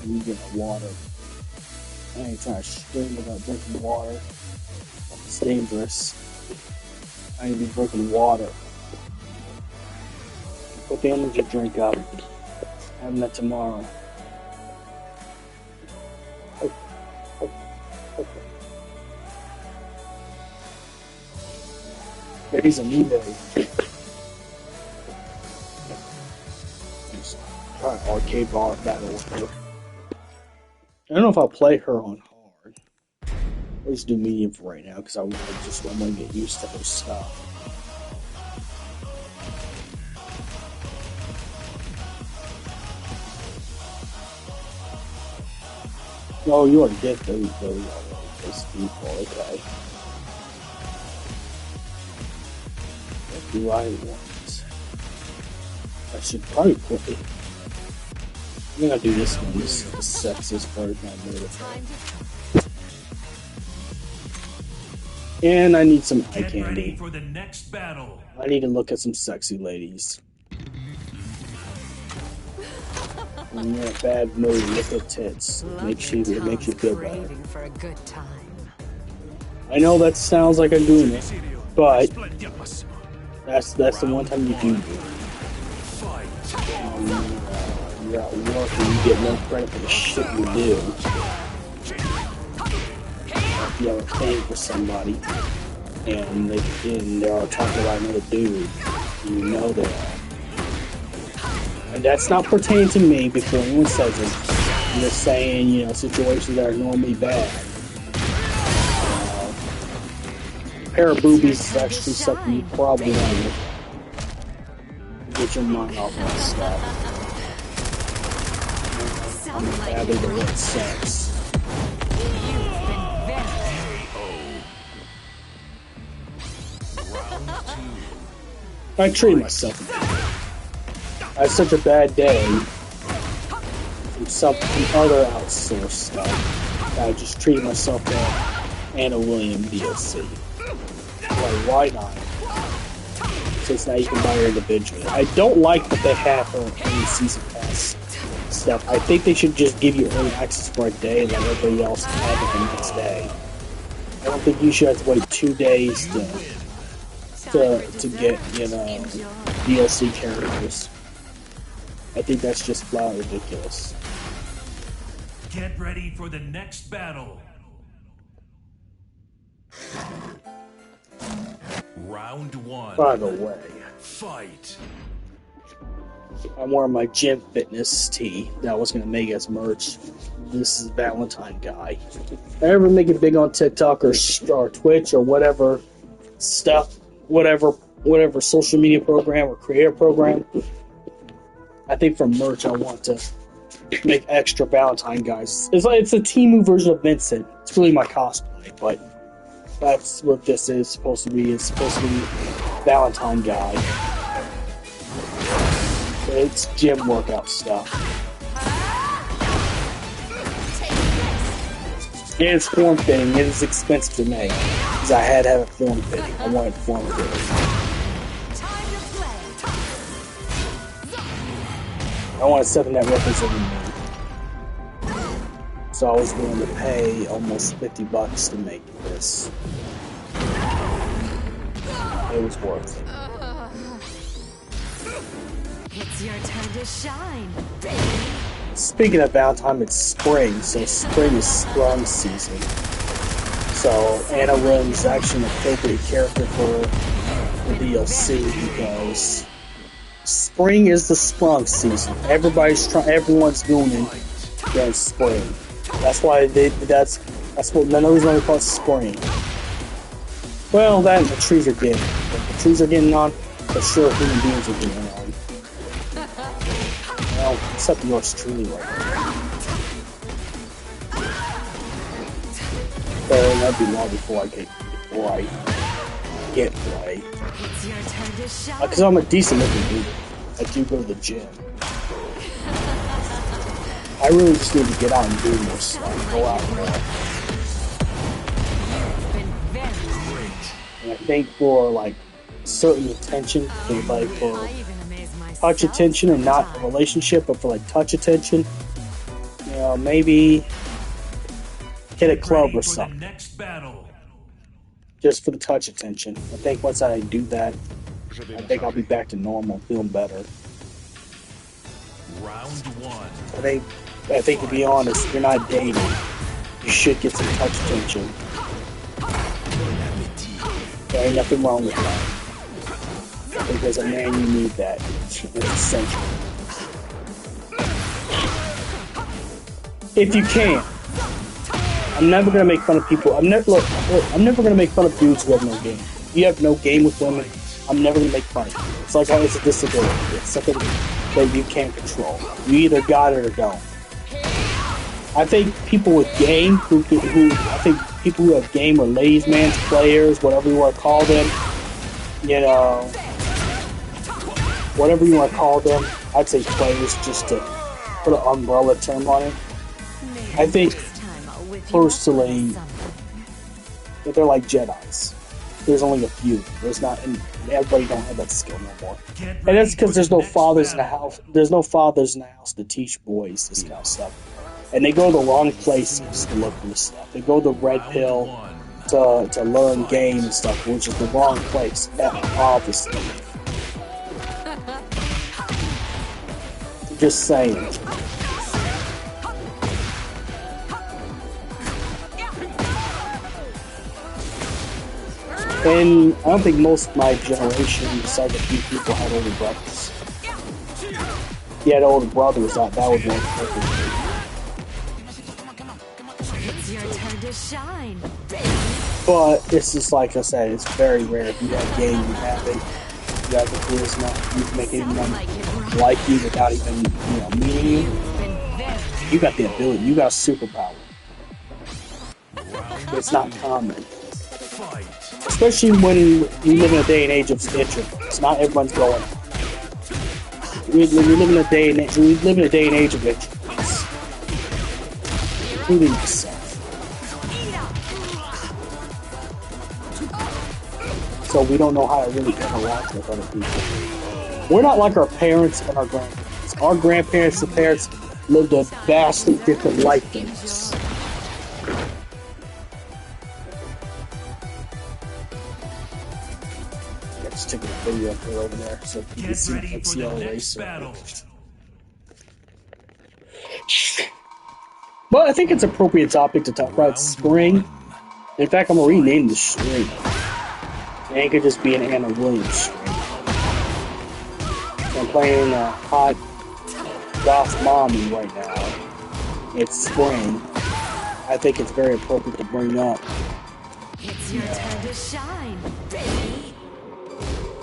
I need to drink water. I ain't trying to stream without drinking water. It's dangerous. I need to be drinking water. Put the energy drink up. Having that tomorrow. He's an eBay. Try an arcade bar battle with her. I don't know if I'll play her on hard. Let's do medium for right now because I want to get used to her stuff. Oh, you already did those people, okay. What do I want? I should probably put it. I'm gonna do this one, this is the sexiest version I made of it. And I need some eye candy. For the next battle. I need to look at some sexy ladies. When you're in a bad mood, look at tits. It makes you feel better. For a good time. I know that sounds like I'm doing it, but that's the one time you do it. You're at work and you get no credit for the shit you do. If you have a thing for somebody and they're talking about another dude, you know they are. And that's not pertaining to me before anyone says it. I'm just saying, situations that are normally bad. A pair of boobies is actually something you probably want to get your mind off that stuff. I'm happy to get sex. I treat myself. I had such a bad day from other outsourced stuff. I just treated myself to Anna Williams DLC. Like, why not? Since now you can buy her individually. I don't like that they have her in season pass stuff. I think they should just give you early access for a day and let everybody else have it the next day. I don't think you should have to wait 2 days to get, DLC characters. I think that's just flat ridiculous. Get ready for the next battle. Round 1. By the way, fight. I'm wearing my gym fitness tee that I was going to make as merch. This is Valentine Guy. If I ever make it big on TikTok or Twitch or whatever stuff, whatever social media program or creator program, I think for merch I want to make extra Valentine Guys. It's a Temu version of Vincent. It's really my cosplay, but that's what this is supposed to be. It's supposed to be Valentine Guy. It's gym workout stuff. And it's form fitting. It is expensive to make because I had to have it form fitting. I wanted form fitting. I wanted something that represented me. So I was willing to pay almost $50 to make this. It was worth it. It's your time to shine, baby. Speaking of Valentine, it's spring, so spring is Sprung season. So Anna Williams is actually an appropriate character for the DLC because spring is the Sprung season. Everyone's doing it during spring. That's why that's what another reason why we call it spring. Well, that and the trees are getting. If the trees are getting on, for sure human beings are getting on. Well, except yours truly right now. But that'd be long before I get play. Because I'm a decent looking dude. I do go to the gym. I really just need to get out and do more stuff. Go out more. And I think for like certain attention, for touch attention and not a relationship, but for like touch attention, maybe hit a Get club ready or for the something, next battle. just for the touch attention. I think once I do that, I think I'll be back to normal, feeling better. Round one. I think to be honest, if you're not dating, you should get some touch attention. There ain't nothing wrong with that. I think as a man, you need that. It's essential. If you can. I'm never gonna make fun of people. I'm never gonna make fun of dudes who have no game. If you have no game with women, I'm never gonna make fun of you. It's like it's a disability. It's something that you can't control. You either got it or don't. I think people with game who people who have game or ladies' man's players, whatever you want to call them, you know, whatever you want to call them, I'd say players just to put an umbrella term on it. I think personally that they're like Jedis. There's only a few. There's not, and everybody don't have that skill no more. And that's because there's no fathers in the house. There's no fathers in the house to teach boys this kind of stuff. And they go to the wrong places to look for this stuff. They go to the red pill to learn game and stuff, which is the wrong place, obviously. Just saying. And I don't think most of my generation, besides a few people, had older brothers. If you had older brothers, that would work perfectly. It's your turn to shine. But it's just like I said, it's very rare. If you have game, you have it. You have the charisma. You can make anyone like you without even, meeting you. You got the ability. You got a superpower. It's not common. Especially when you live in a day and age of introverts. Not everyone's going. We live in a day and age of introverts, including myself. So we don't know how to really interact with other people. We're not like our parents and our grandparents. Our grandparents and parents lived a vastly different life than us. Just taking a video of her over there so you can see all the race. But I think it's an appropriate topic to talk about spring. In fact, I'm gonna rename the stream. And it could just be an Anna Williams stream. I'm playing a hot goth mommy right now. It's spring. I think it's very appropriate to bring up. It's your turn to shine, baby.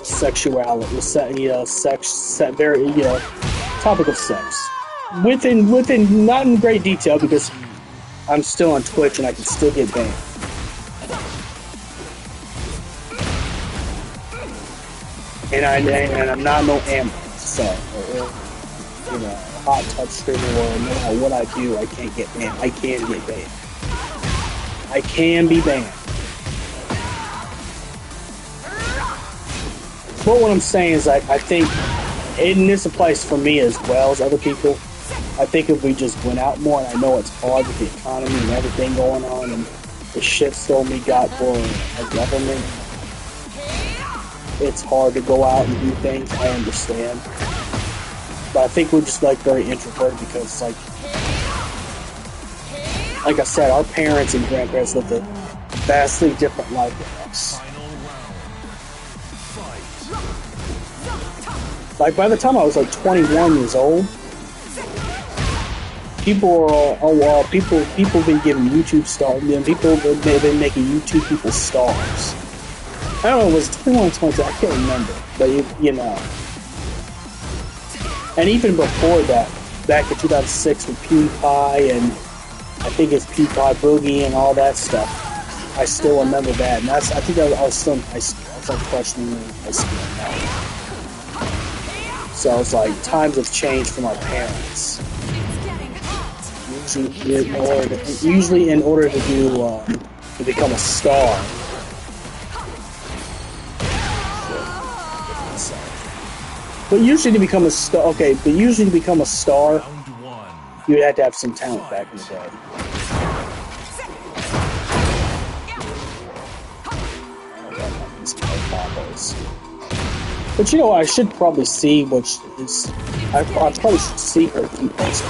Sexuality, topic of sex. Within not in great detail because I'm still on Twitch and I can still get banned. And I'm not no Amber, so hot touch streamer or no matter what I do, I can't get banned. I can get banned. I can be banned. But what I'm saying is, I think, and this applies for me as well as other people, I think if we just went out more, and I know it's hard with the economy and everything going on, and the shitstorm we got for a government, it's hard to go out and do things, I understand. But I think we're just, very introverted because, like I said, our parents and grandparents lived a vastly different life than us. Like, by the time I was, 21 years old, people have been giving YouTube stars, people have been making YouTube people stars. I don't know, it was 21 or 22, I can't remember, but and even before that, back in 2006 with PewDiePie and I think it's PewDiePie Boogie and all that stuff, I still remember that, and I think I was still in high school, I was freshman year in high school now. So it's times have changed from our parents. Usually in order to become a star. But usually to become a star, You had to have some talent back in the day. But you know, I should probably see which is. I probably should see her keep posting.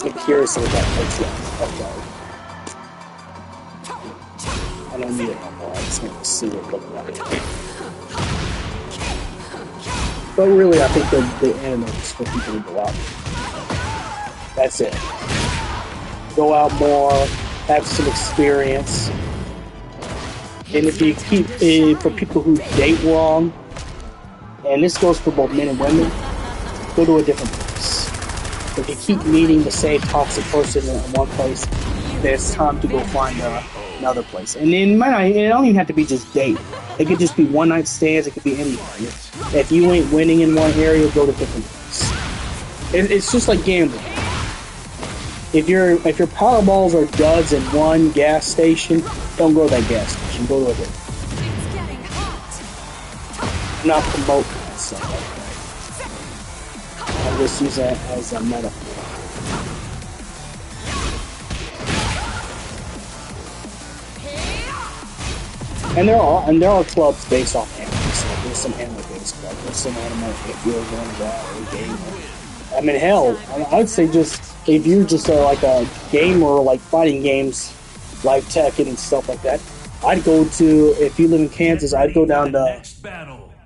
I'm curious what that looks like. Okay. I don't need it no more. I just want to see what it looks like. But really, I think the anime is for people to go out. That's it. Go out more, have some experience. And if you keep, for people who date wrong, and this goes for both men and women, go to a different place. If you keep meeting the same toxic person in one place, then it's time to go find another place. And it don't even have to be just date. It could just be one night stands. It could be anything. If you ain't winning in one area, go to a different place. It's just like gambling. If your Powerballs are duds in one gas station, don't go to that gas station. Go to a different. I'm not promoting myself like that. I'm just using it as a metaphor. And there are clubs based off anime. So there's some anime-based clubs. There's some anime if you're going to that or game. I mean, hell, I'd say just if you're just like a gamer, like fighting games, like Tekken and stuff like that, I'd go to, if you live in Kansas, I'd go down to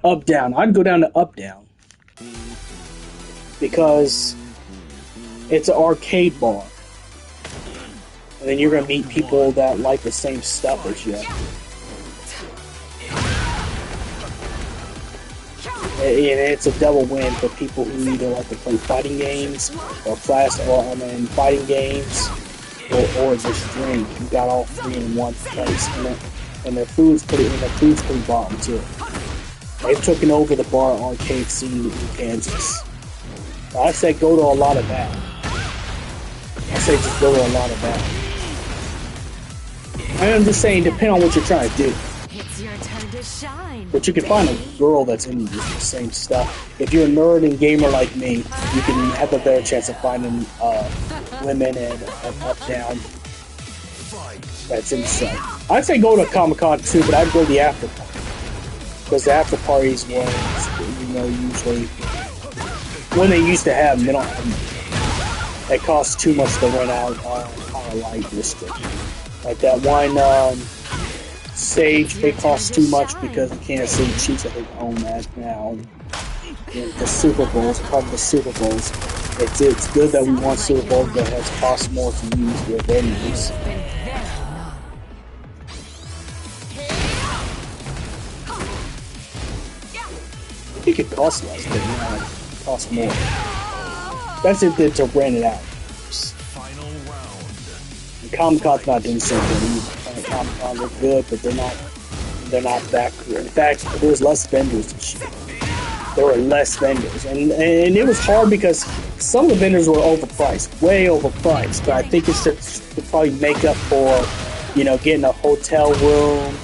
Up Down. I'd go down to Up Down because it's an arcade bar, and then you're gonna meet people that like the same stuff as you. And it's a double win for people who either like to play fighting games or fighting games or just drink. You got all three in one place, and their food's pretty bomb too. They've taken over the bar arcade scene in Kansas. I say go to a lot of that. I say just go to a lot of that. I'm just saying, depending on what you're trying to do. It's your turn to shine. But you can find a girl that's into the same stuff. If you're a nerd and gamer like me, you can have a better chance of finding women and Up Down. That's insane. I'd say go to Comic-Con too, but I'd go to the after party. Because the after parties were, usually when they used to have them, they don't have them. It costs too much to rent out on a light district. Like that one stage, it costs too much because the Kansas City Chiefs, I think, own that now. And the Super Bowls, part of the Super Bowls, it's good that we want Super Bowls, but it has cost more to use their venues. I think it costs less, but it costs more. That's it to rent it out. Comic-Con's not doing so good either. Comic-Con look good, but they're not that good. In fact, there's less vendors this year. There were less vendors, and it was hard because some of the vendors were overpriced, way overpriced. But I think it's to probably make up for, getting a hotel room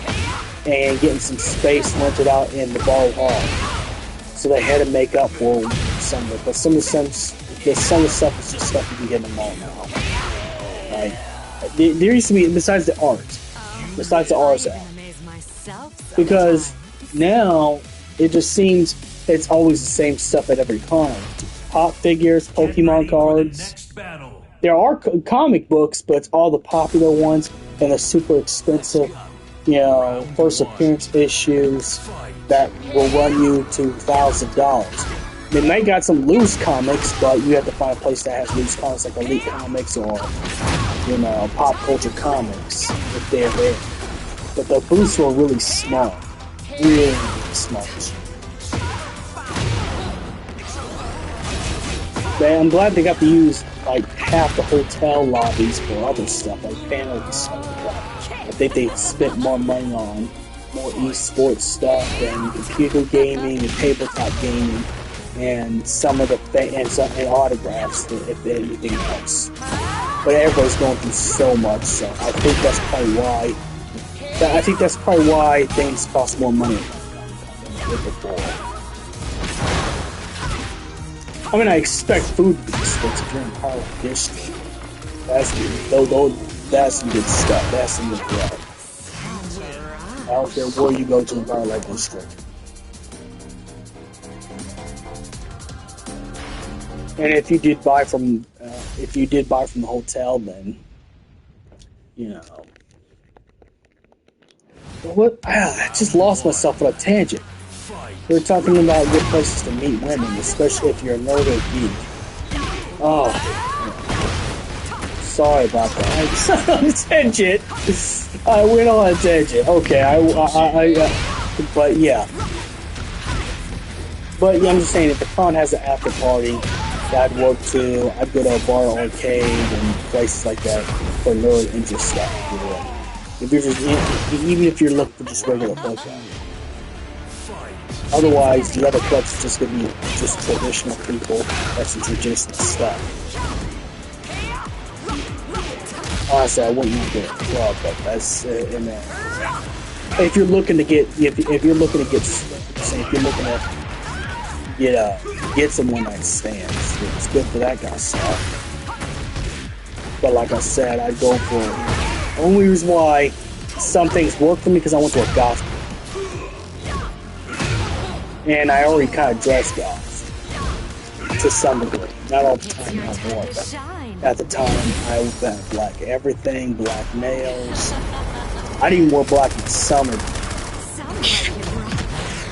and getting some space rented out in the bar hall. So they had to make up for some of it. But some of the stuff is just stuff you can get in the mall now. Right? There used to be, besides the art out. Because now it just seems it's always the same stuff at every con. Pop figures, Pokemon cards. There are comic books, but it's all the popular ones and the super expensive, first appearance issues that will run you to $1,000. They might got some loose comics, but you have to find a place that has loose comics like Elite Comics or Pop Culture Comics if they're there. But the booths were really small. Really small. I'm glad they got to use like half the hotel lobbies for other stuff, like panels and stuff like that. I think they spent more money on more esports stuff and computer gaming and tabletop gaming and some of the and autographs if anything else. But everybody's going through so much, so I think that's probably why things cost more money than before. I mean, I expect food to be expensive if you're in Power District. That's some good stuff. That's some good grub. I don't care where you go to in Power District. And if you did buy from the hotel, then you know what? I just lost myself on a tangent. We were talking about good places to meet women, especially if you're a nerd or geek. Oh, sorry about that. I just went on a tangent. I went on a tangent. Okay, but yeah. But yeah, I'm just saying, if the con has an after party, I'd work too. I'd go to a bar, arcade, and places like that for nerd interest stuff. You know? If you're just even if you're looking for just regular playtime. Otherwise, the other clubs are just gonna be just traditional people. That's some traditional stuff. Honestly, I wouldn't want to get a club, but that's if you're looking to get get some one night stands. It's good for that kind of stuff. But like I said, I'd go for it. The only reason why some things work for me because I went to a goth club. And I already kind of dressed goth to some degree. Not all the time, not more, but at the time I wore black everything, black nails. I didn't wear black in the summer.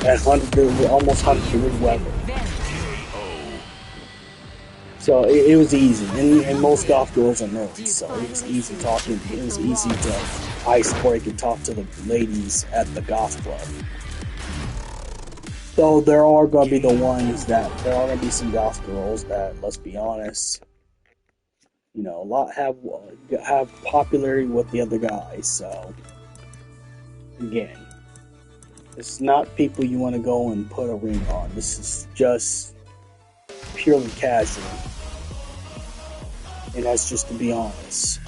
At almost 100-degree weather. So it was easy, and most goth girls are nerds, so it was easy talking. It was easy to ice break and talk to the ladies at the goth club. Though there are going to be some goth girls that, let's be honest, you know, a lot have popularity with the other guys. So again, it's not people you want to go and put a ring on. This is just purely casual. And that's just to be honest.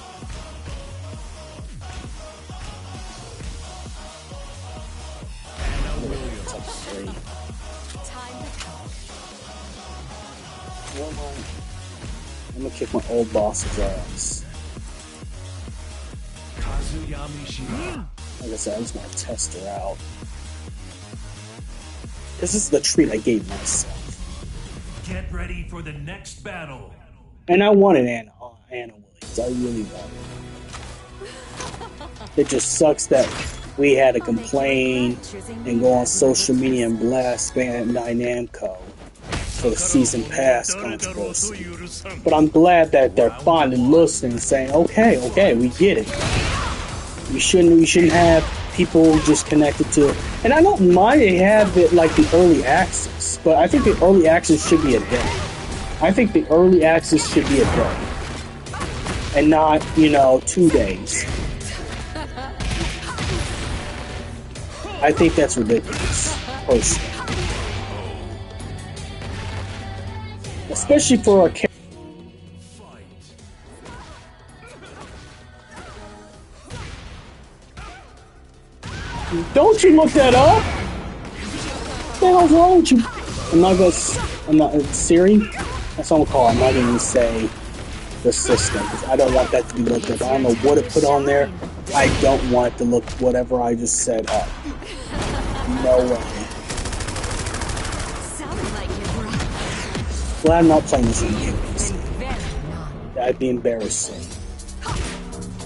I'm gonna kick my old boss's ass. Like I said, I'm just gonna test her out. This is the treat I gave myself. Get ready for the next battle. And I wanted Anna Williams. I really wanted her. It just sucks that we had to complain and go on social media and blast Bandai Namco for the season pass controversy. But I'm glad that they're finally listening and saying, okay, we get it. We shouldn't have people just connected to it. And I don't mind they have it like the early access, but I think the early access should be a day. I think the early access should be a day. And not, 2 days. I think that's ridiculous, personally. Especially for a character. Don't you look that up? What the hell's wrong with you? Siri? That's what I'm gonna call it. I'm not even gonna say the system, because I don't want that to be looked up. I don't know what it put on there. I don't want it to look whatever I just said up. No way. Glad I'm not playing this in games. That'd be embarrassing.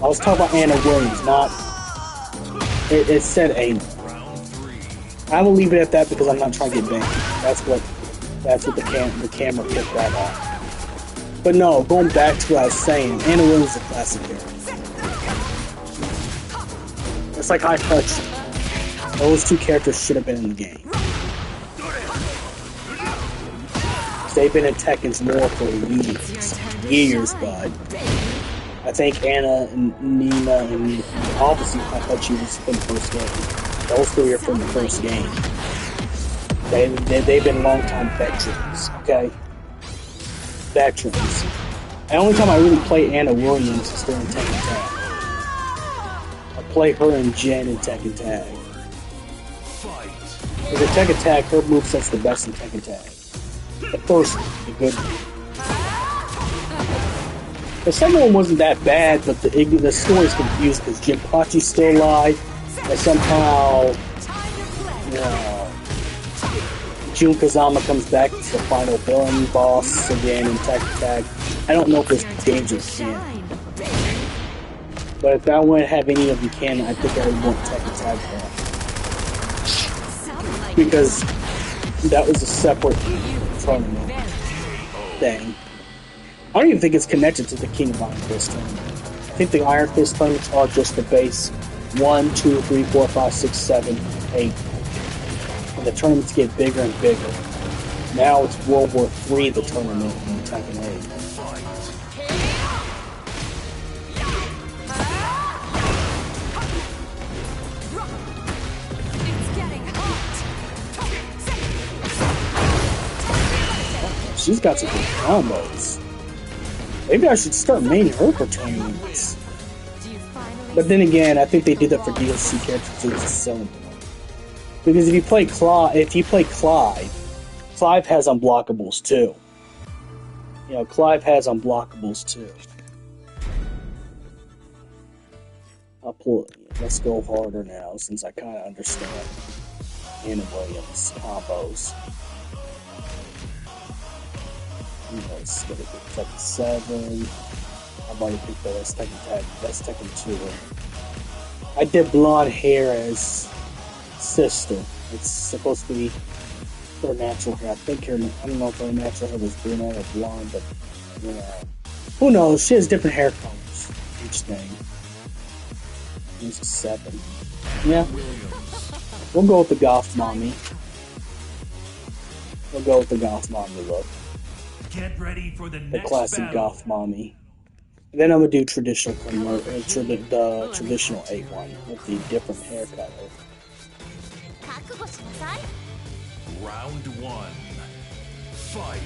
I was talking about Anna Williams, not... It said Anna. I will leave it at that because I'm not trying to get banned. That's what the camera picked that up. But no, going back to what I was saying, Anna Williams is a classic character. It's like High Touch. Those two characters should have been in the game. They've been in Tekken's lore for years, but I think Anna and Nina and obviously High Touch was from the first game. Those three are from the first game. They've been long-time veterans, okay? Veterans. The only time I really play Anna Williams is during Tekken Tag. I play her and Jen in Tekken Tag. Because in Tekken Tag, her moveset's the best in Tekken Tag. The first one, the good one. The second one wasn't that bad, but the story's confused because Jinpachi's still alive, and somehow, Jun Kazama comes back as the final villain boss again in Tekken Tag. I don't know if there's dangerous canon. But if I wouldn't have any of them canon, I think I would want Tekken Tag back. Because that was a separate tournament thing. I don't even think it's connected to the King of Iron Fist tournament. I think the Iron Fist tournaments are just the base 1, 2, 3, 4, 5, 6, 7, 8. And the tournaments get bigger and bigger. Now it's World War III, the tournament in Tekken 8. She's got some good combos. Maybe I should start maining her for tournaments. But then again, I think they did that for DLC characters to sell them. Because if you play Clive, Clive has unblockables too. You know, Clive has unblockables too. Let's go harder now, since I kind of understand Anna Williams combos. Let's get it to Tekken 7. I've already picked that as Tekken Tag. That's Tekken 2. I did blonde hair as sister. It's supposed to be her natural hair. I don't know if her natural hair was brunette or blonde, but who knows? She has different hair colors. Each thing. It's a 7. Yeah. We'll go with the goth mommy. We'll go with the goth mommy look. Get ready for the next classic battle. goth mommy. And then I'm gonna do traditional the traditional 8 one with the different haircut. Round 1. Fight.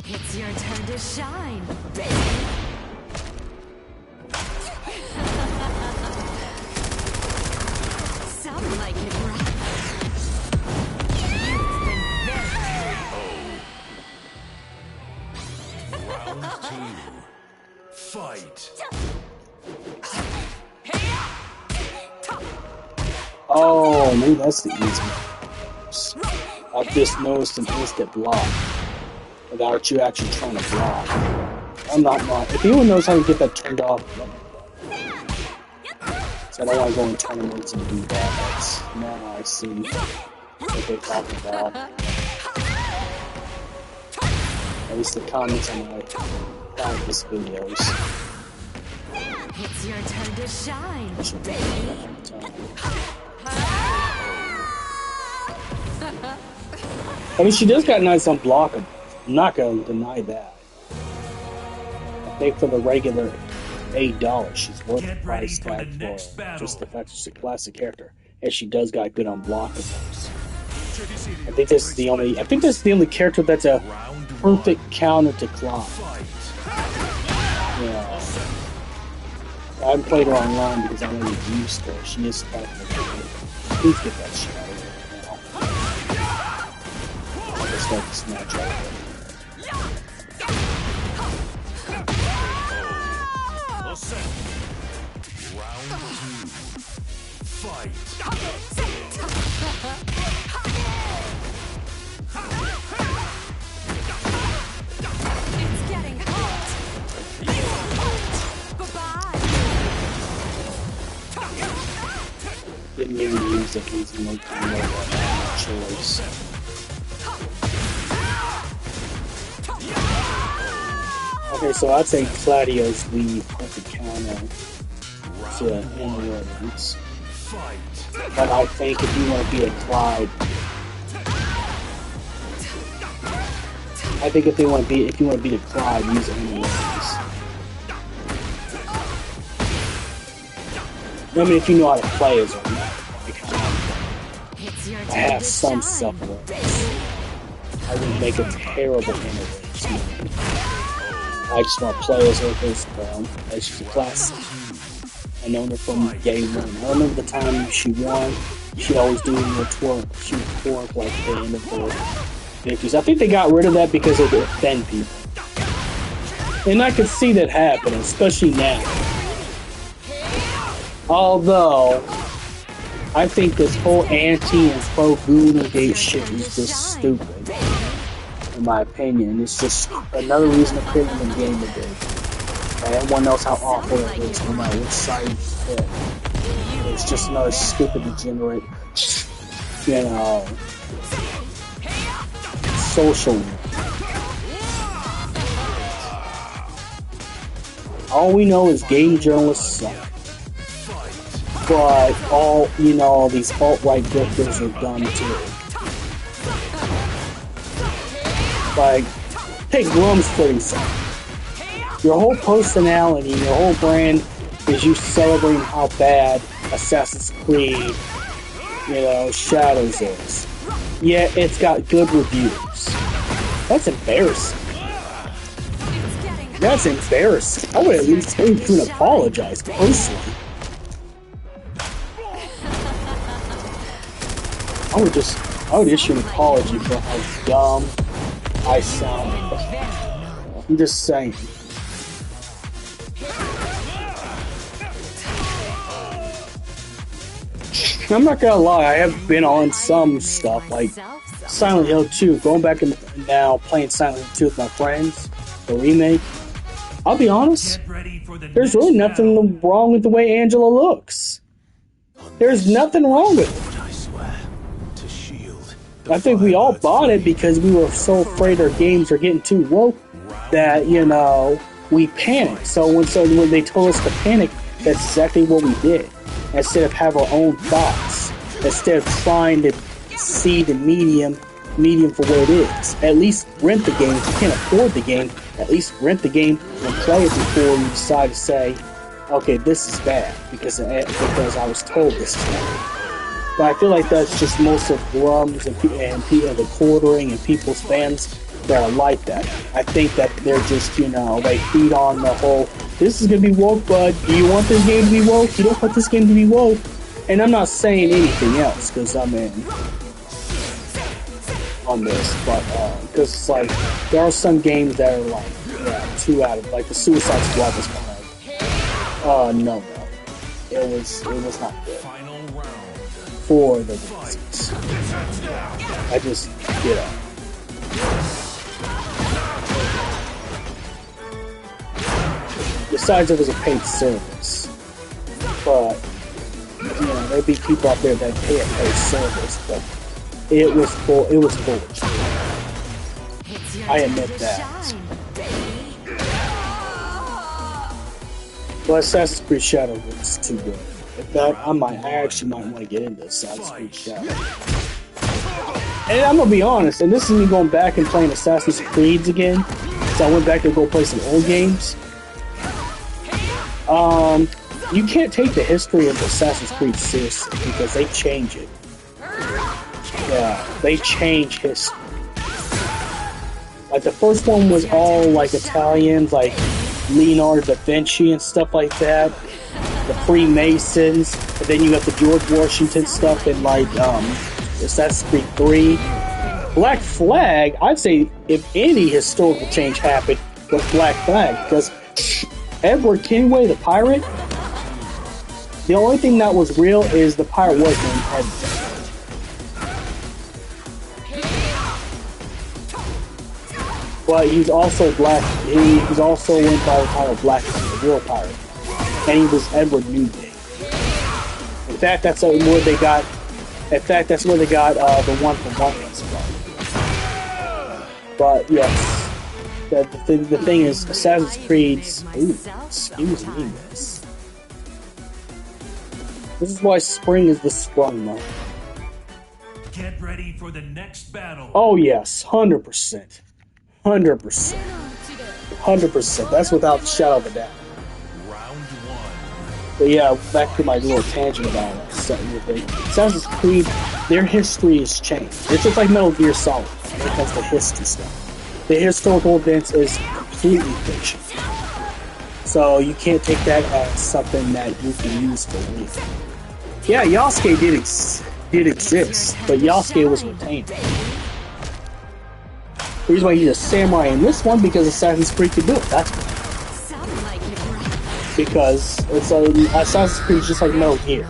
It's your turn to shine, baby. Some like it rough. You've been Round 2. Fight. Oh, maybe that's the easy one. I've just noticed an instant block without you actually trying to block. I'm not. If anyone knows how to get that turned off, let me know. So I don't want to go in tournaments and do that. That's not how I see what they talk about. At least the comments on my practice videos. It's your turn to shine, baby. I mean, she does got nice unblockable. I'm not going to deny that. I think for the regular $8, she's worth the price tag for just the fact she's a classic character, and she does got good unblockables. I think this is the only character that's a perfect counter to Clive. Yeah. I haven't played her online because I already used her. She is quite good. Please get that shit out of here now. I'll start to snatch out of it. Round 2. Fight. It's getting hot. Bye-bye. Didn't even use the easy mode combo choice. Okay, so I'd say Cladio's the perfect counter to Anna Williams. But I think if you want to be a Clyde, if you want to be the Clyde, use Anna Williams. I mean, if you know how to play as well. Like, It's your I turn have to some shine. stuff where I would make a terrible interface. I just want to play as her because she's a classic. I know her from game one. I remember the time she won. She'd always do her twerk. She would twerk like the end of her victories. I think they got rid of that because it would offend people. And I could see that happening, especially now. Although, I think this whole anti and pro Goonergate shit is just stupid. In my opinion, it's just another reason to create a game to do. And everyone knows how awful it is, no matter which side you hit. It's just another stupid degenerate, you know, social. All we know is game journalists suck. But all, you know, these alt-right victims are dumb too. Like, take Willams for example. Your whole personality, your whole brand is you celebrating how bad Assassin's Creed, you know, Shadows is. Yet it's got good reviews. That's embarrassing. That's embarrassing. I would at least take you and apologize personally. I would issue an apology for how dumb I sound. I'm just saying. I'm not gonna lie, I have been on some stuff like Silent Hill 2, going back and now playing Silent Hill 2 with my friends, the remake. I'll be honest, there's really nothing wrong with the way Angela looks. There's nothing wrong with it. I think we all bought it because we were so afraid our games are getting too woke that, you know, we panicked. So when they told us to panic, that's exactly what we did. Instead of have our own thoughts, instead of trying to see the medium for what it is. At least rent the game. If you can't afford the game, at least rent the game and play it before you decide to say, okay, this is bad because I was told this is bad. But I feel like that's just most of Willams and people, the quartering and people's fans that are like that. I think that they're just, you know, they feed on the whole, this is going to be woke, bud. Do you want this game to be woke? You don't want this game to be woke? And I'm not saying anything else, because I'm in on this, but, because it's like, there are some games that are like, yeah, 2 out of, like, the Suicide Squad was kind of, no. It was not good. For the reasons. I just, you know. Besides, it was a paid service. But, you know, there'd be people out there that pay a paid service, but it was foolish. I admit that. But Assassin's Creed Shadows was too good. In fact, I actually might want to get into Assassin's Creed Shadows. And I'm gonna be honest, and this is me going back and playing Assassin's Creeds again. So I went back to go play some old games. You can't take the history of Assassin's Creed seriously because they change it. Yeah, they change history. Like the first one was all like Italians, like Leonardo da Vinci and stuff like that. The Freemasons, and then you got the George Washington stuff in like Assassin's Creed 3. Black Flag, I'd say if any historical change happened was Black Flag, because Edward Kenway, the pirate, the only thing that was real is the pirate was named Edward. But he's also black. He's also went by the title Black Flag, the real pirate. And he was Edward Newgate. In fact, that's where they got. In fact, that's where they got the one from One Piece from. But yes, the thing is, Assassin's Creed's. Ooh, excuse me, this. This is why Spring is the Sprung mode. Get ready for the next battle. Oh yes, 100%, 100%, 100%. That's without a shadow of a doubt. Round 1. But yeah, back to my little tangent about something. Assassin's Creed, their history has changed. It's just like Metal Gear Solid when it comes to history stuff. The historical events is completely fiction. So you can't take that as something that you can use for real. Yeah, Yasuke did exist, but Yasuke was retained. The reason why he's a samurai in this one because Assassin's Creed could do it. That's why. Because it's Assassin's Creed is just like Metal Gear.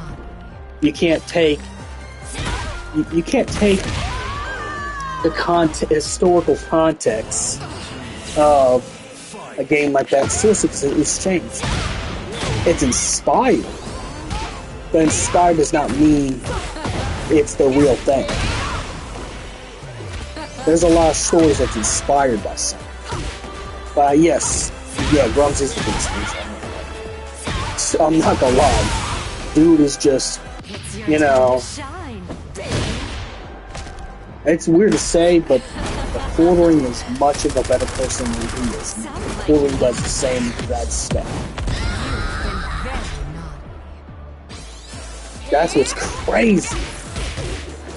You can't take the historical context of a game like that seriously because it's changed. It's inspired, but inspired does not mean it's the real thing. There's a lot of stories that's inspired by something. But yes, yeah, Grumps is the biggest thing. I'm not gonna lie, dude is just, you know, it's weird to say, but the Quartering is much of a better person than he is. The Quartering does the same bad stuff. That's what's crazy.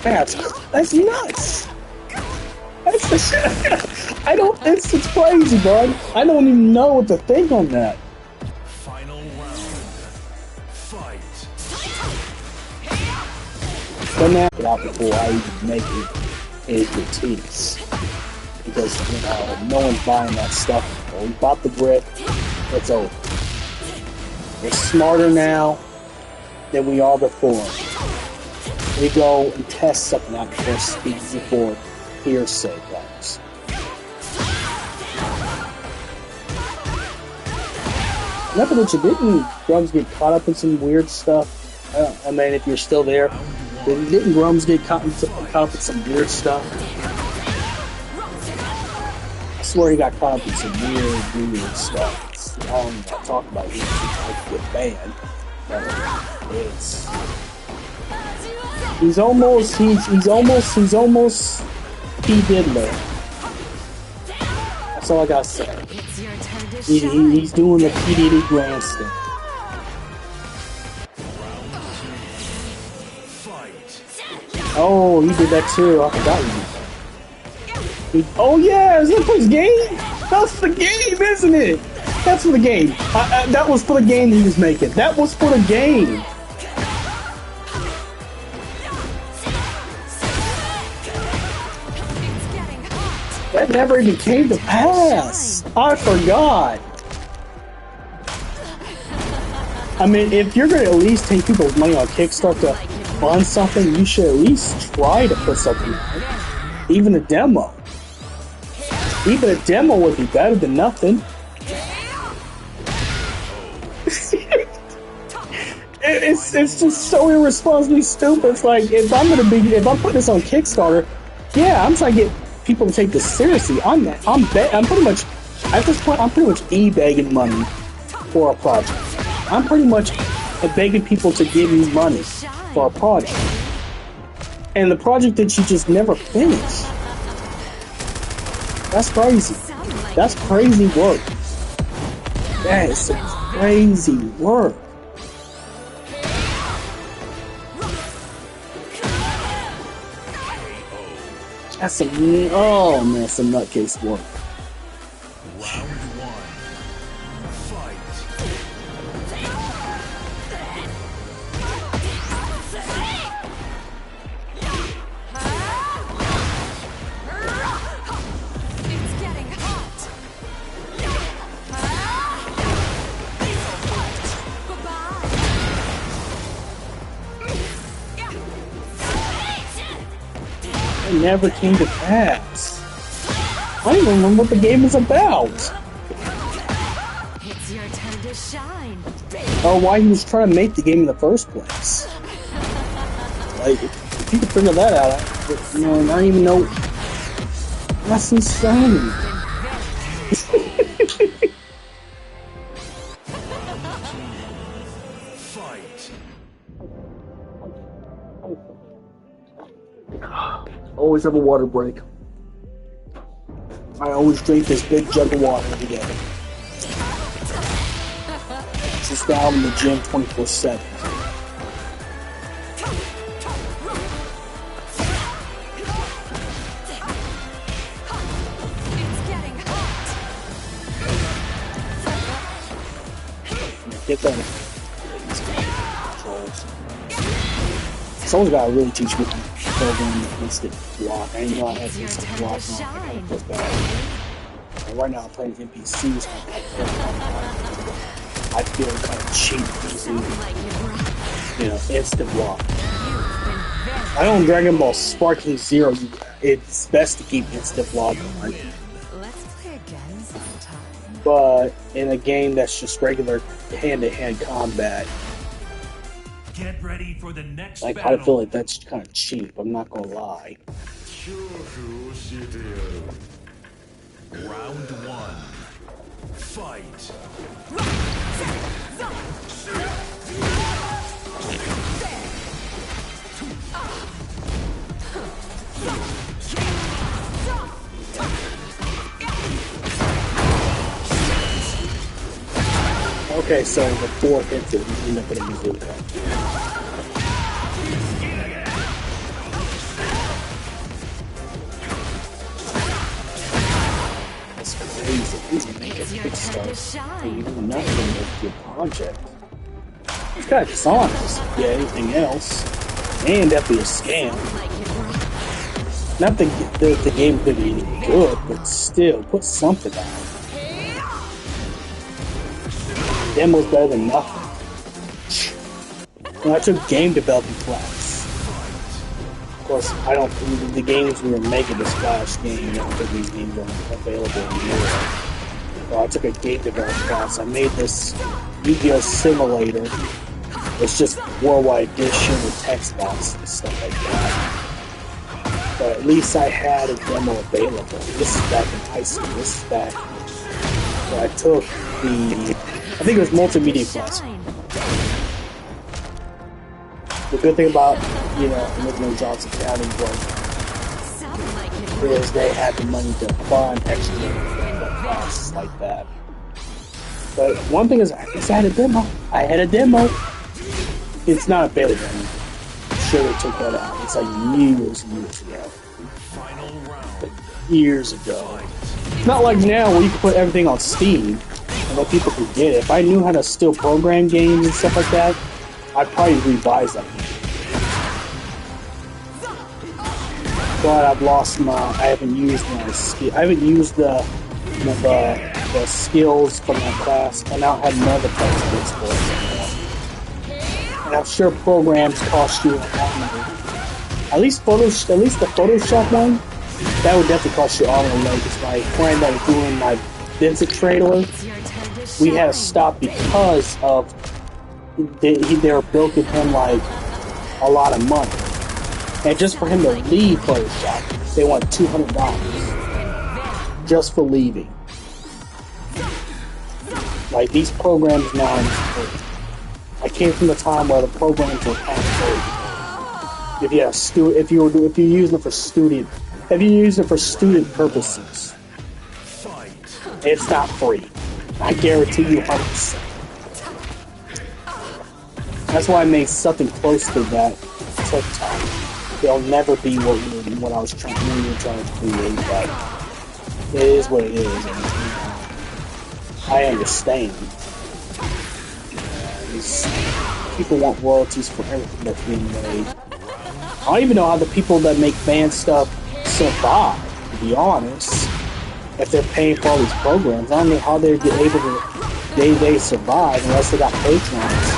That's nuts. That's the shit. It's crazy, bud. I don't even know what to think on that. But now, get out before I even make it is critiques. Because, you know, no one's buying that stuff. Well, we bought the brick, it's over. We're smarter now than we are before. We go and test something out before hearsay goes. Nothing that you didn't, Grums get caught up in some weird stuff. I mean, if you're still there. Didn't Grums get caught up in some weird stuff? I swear he got caught up in some weird stuff. I don't even talk about it. It's get banned. But it's he's almost P. Diddler. That's all I gotta say. He's doing the P. Diddy grandstand. Oh, he did that too. I forgot he did that. Oh yeah, is that for his game? That's the game, isn't it? That's for the game. That was for the game he was making. That was for the game. That never even came to pass. I forgot. I mean, if you're going to at least take people's money on Kickstarter to fund something, you should at least try to put something on it. Even a demo. Even a demo would be better than nothing. It's just so irresponsibly stupid. It's like, if I'm putting this on Kickstarter, yeah, I'm trying to get people to take this seriously. I'm pretty much, at this point, I'm pretty much e-begging money for a project. I'm pretty much begging people to give me money for a project. And the project that you just never finish. That's crazy. That's crazy work. That is some crazy work. That's some, oh man, some nutcase work. Round one. Fight. It's getting hot. It never came to pass. I don't even remember what the game is about. It's your turn to shine. Or why he was trying to make the game in the first place. Like, if you could figure that out, you know, I don't even know. That's insane. Always have a water break. I always drink this big jug of water every day. just down in the gym 24/7. Get that. Controls. Someone's got to really teach me how to program the instant block. I didn't know I had instant block. Right now I'm playing NPCs. I feel kind of cheap using, instant block. I know in Dragon Ball Sparking Zero, it's best to keep instant block on. But in a game that's just regular hand-to-hand combat, get ready for the next I battle. feel like that's kind of cheap. I'm not gonna lie. Round 1. Fight. Okay, so the 4 hits it, you end up with a bazooka. That's crazy. He's making a big start. And you do nothing with your project. It's kind of dishonest. Yeah, anything else. And definitely a scam. Not that the game could be any good, but still, put something out. Demo's better than nothing. When I took game development class, of course, the games we were making this Flash game, I don't think these games are available anymore. So I took a game development class. I made this Yu-Gi-Oh! Simulator. It's just worldwide edition with text boxes and stuff like that. But at least I had a demo available. This is back in high school. This is back where I took I think it was multimedia class. The good thing about, original Jobs Accounting is they had the money to fund extra classes like that. But one thing is, I had a demo. It's not available. I'm sure they took that out. It's like years ago. Like years ago. Not like now where you can put everything on Steam and let people can get it. If I knew how to still program games and stuff like that, I'd probably revise that game. But I haven't used my skill. I haven't used the skills from that class, and I now have none of the textbooks for it anymore. And I'm sure programs cost you at least the Photoshop one. That would definitely cost you arm and leg. Because my friend that was doing my Vincent trailer, we had to stop because of they were bilking him like a lot of money. And just for him to leave Photoshop, they want $200 just for leaving. Like these programs now, I came from the time where the programs were kind of free. If you're using it for student purposes, it's not free. I guarantee you 100%. That's why I made something close to that TikTok. It'll never be what I was trying to create, but it is what it is. And, I understand. People want royalties for everything that's being made. I don't even know how the people that make fan stuff survive, to be honest. If they're paying for all these programs, I don't know how they'd be able to day-to-day survive unless they got patrons.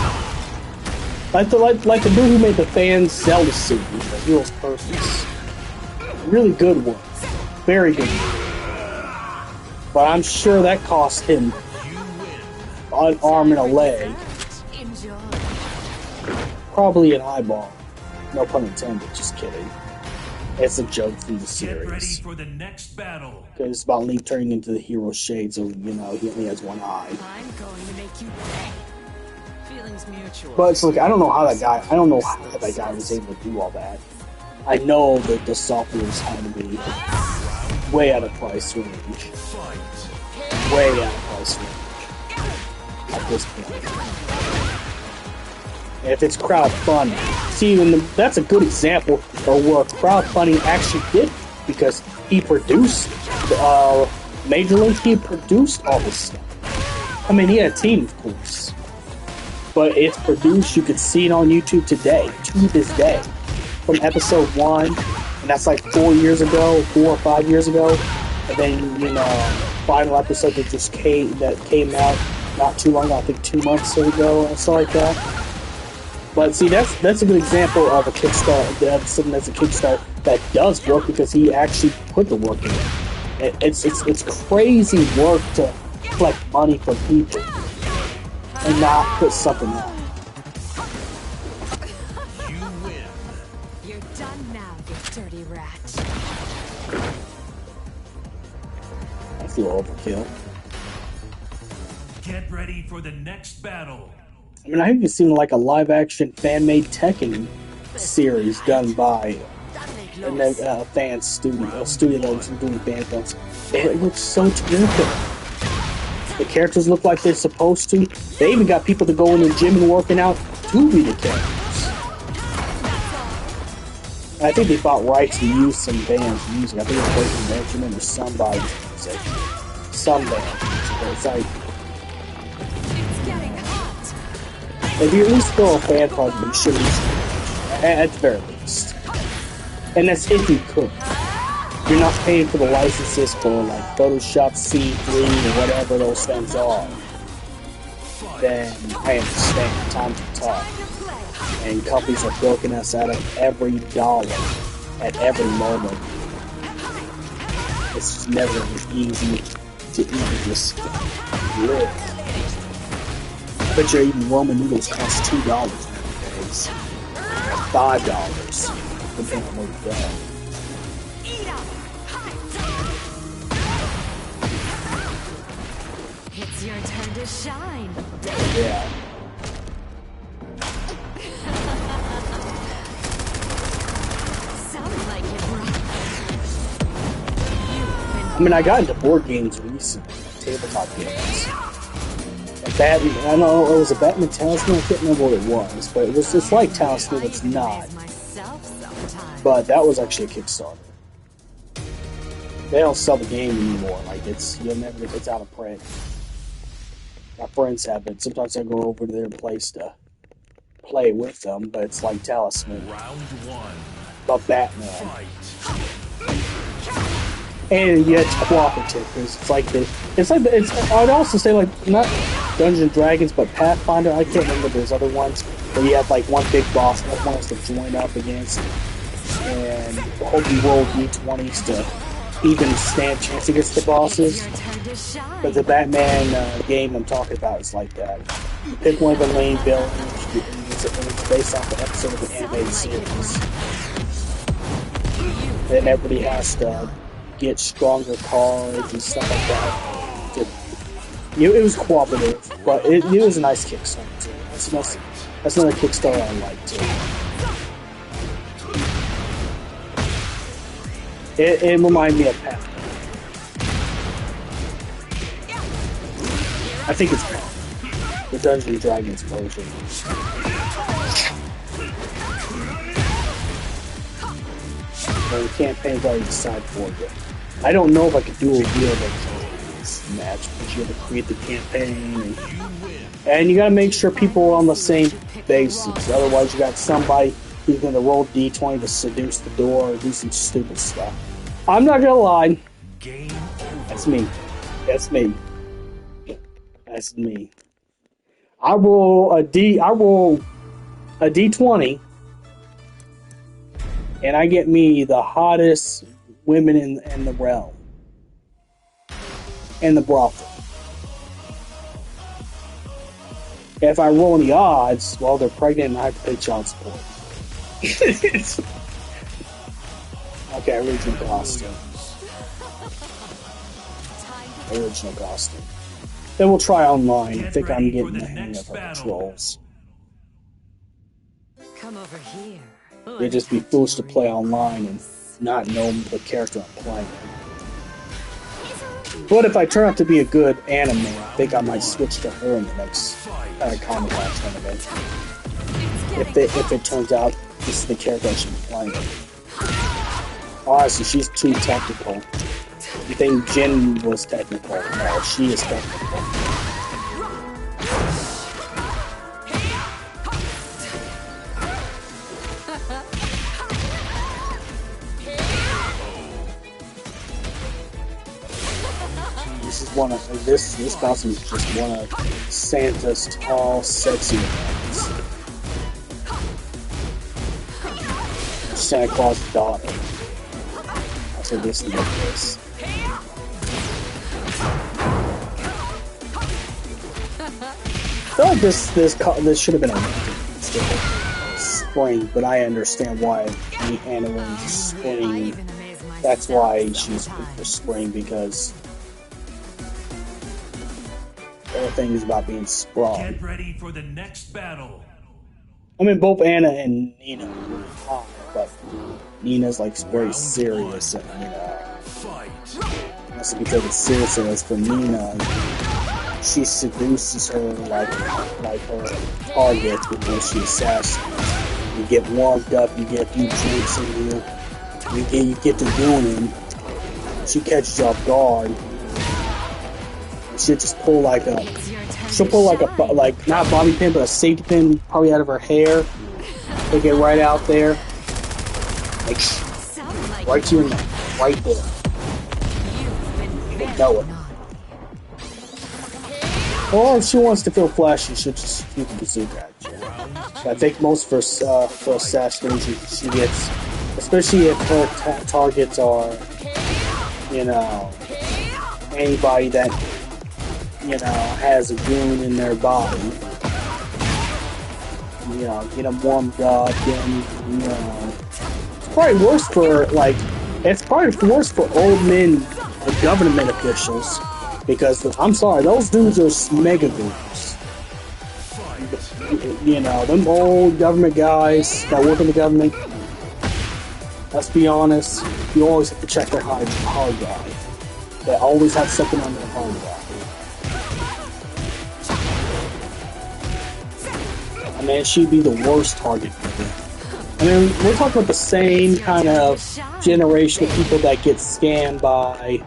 Like the dude who made the fan Zelda series, The Hero's Purpose. Really good one. Very good one. But I'm sure that cost him an arm and a leg. Probably an eyeball. No pun intended, just kidding. It's a joke through the series. Get ready for the next battle. Because it's about Link turning into the hero shade, so, he only has one eye. I'm going to make you pay. Feelings mutual. But it's like, I don't know how that guy was able to do all that. I know that the software's had to be way out of price range. Way out of price range. I this point. And if it's crowdfunding, see, that's a good example of where crowdfunding actually did, because he produced Major League. He produced all this stuff. I mean, he had a team, of course, but it's produced. You can see it on YouTube today, to this day, from episode 1, and that's like 4 or 5 years ago. And then, final episode that just came out not too long ago, I think 2 months ago or something like that. But see, that's a good example of a Kickstarter, something that's a Kickstarter that does work because he actually put the work in. It's crazy work to collect money from people and not put something out. You win. You're done now, you dirty rat. I feel overkill. Get ready for the next battle. I mean, I even seen like a live-action fan-made Tekken series done by a fan studio that was doing fan films. It looks so terrific. The characters look like they're supposed to. They even got people to go in the gym and working out to be the characters. And I think they bought rights to use some bands' music. I think it was Breaking Benjamin or somebody's music. Some band. It's like, if you at least throw a fan project, you should at the very least. And that's if you could. If you're not paying for the licenses for like Photoshop C3 or whatever those things are, then I understand. Time to talk. And companies are bilking us out of every dollar at every moment. It's just never easy to even just live. I bet you even ramen noodles cost $2 nowadays. $5, depending on where you go. It's your turn to shine. Yeah. Sounds like it, bro. I mean, I got into board games recently, tabletop games. I don't know, it was a Batman Talisman, I can't remember what it was, but it's like Talisman, it's not. But that was actually a Kickstarter. They don't sell the game anymore, like it's out of print. My friends have it, sometimes I go over to their place to play with them, but it's like Talisman. Round 1. But Batman. Fight. And yet it's cooperative, because I'd also say like, not Dungeons & Dragons, but Pathfinder, I can't remember those other ones, where you have like one big boss that one has to join up against, and hope you roll d20s to even stand a chance against the bosses. But the Batman game I'm talking about is like that. You pick one of the main villains, and it's based off the episode of the animated series. Then everybody has to get stronger cards and stuff like that. It was cooperative, but it was a nice Kickstarter too. That's another Kickstarter I like too. It reminded me of Path. I think it's Path. The Dungeons & Dragons version. The campaign's already decided for you. I don't know if I could do a real match, because you have to create the campaign, and you gotta make sure people are on the same basis. Otherwise, you got somebody who's gonna roll d20 to seduce the door or do some stupid stuff. I'm not gonna lie. That's me. That's me. That's me. I roll a d20, and I get me the hottest women in the realm. In the brothel. If I roll any odds, well, they're pregnant and I have to pay child support. Okay, original costume. Original costume. Then we'll try online. I think I'm getting the hang of the controls. Come over here. It'd just be foolish to play online and not know the character I'm playing. But if I turn out to be a good anime, I think I might switch to her in the next Comic-Con tournament. If it turns out this is the character I should be playing. Honestly, she's too technical. You think Jin was technical? No, she is technical. This costume is just one of Santa's tall, sexy ones. Santa Claus's daughter. That's what this look is. I feel like this should have been a winter instead of spring, but I understand why Anna went spring. That's why she's picked for spring, because everything is about being sprung. Get ready for the next battle. I mean, both Anna and Nina are really hot, but Nina's like very serious, and that's because it's serious. As for Nina, she seduces her like her target before she assassinates. You get warmed up, you get a few drinks in you get to doing it. She catches you off guard. She'll just pull like a not a bobby pin, but a safety pin probably out of her hair. Take it right out there, like right to your neck, right there. You know it. Or if she wants to feel flashy, she'll just shoot the bazooka at you. But I think most for assassination, she gets, especially if her targets are, anybody that has a goon in their body. Get them warmed up, it's probably worse for, old men and government officials, because, I'm sorry, those dudes are mega goons. Them old government guys that work in the government, let's be honest, you always have to check their hard drive. They always have something on their hard drive. I mean, she'd be the worst target for them. I mean, we're talking about the same kind of generation of people that get scammed by